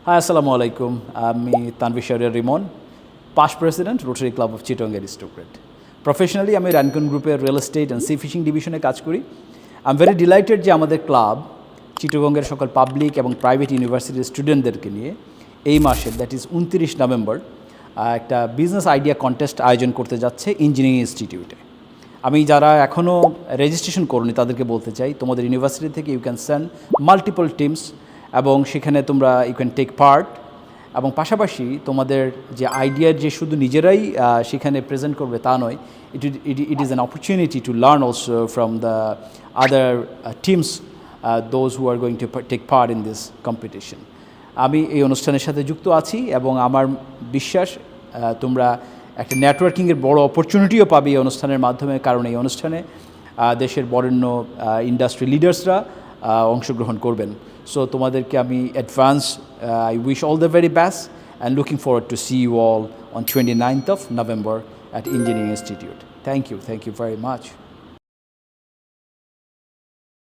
Hi, Assalamu alaikum. আমি Tanvir Shahriar Rimon, past president, Rotary Club of Chittagong Aristocrat. Professionally, আমি রানকন গ্রুপের real estate and sea fishing ডিভিশনে কাজ করি। আই এম ভেরি ডিলাইটেড যে আমাদের ক্লাব চিটাগংয়ের সকল পাবলিক এবং প্রাইভেট ইউনিভার্সিটির স্টুডেন্টদেরকে নিয়ে এই মাসের দ্যাট ইজ 29 নভেম্বর একটা বিজনেস আইডিয়া কন্টেস্ট আয়োজন করতে যাচ্ছে ইঞ্জিনিয়ারিং ইনস্টিটিউটে। আমি যারা এখনও রেজিস্ট্রেশন করনি তাদেরকে বলতে চাই, তোমাদের ইউনিভার্সিটি থেকে you can send multiple teams এবং সেখানে তোমরা ইউ ক্যান টেক পার্ট, এবং পাশাপাশি তোমাদের যে আইডিয়ার যে শুধু নিজেরাই সেখানে প্রেজেন্ট করবে তা নয়, it is an opportunity to learn also from the other teams those who are going to take part in this competition. আমি এই অনুষ্ঠানের সাথে যুক্ত আছি এবং আমার বিশ্বাস তোমরা একটা নেটওয়ার্কিংয়ের বড় অপরচুনিটিও পাবে এই অনুষ্ঠানের মাধ্যমে, কারণ এই অনুষ্ঠানে দেশের বরেণ্য ইন্ডাস্ট্রি লিডার্সরা অংশগ্রহণ করবেন। সো তোমাদেরকে আমি advance I wish all the very best and looking forward to see you all on 29th of November at Engineering Institute. Thank you very much.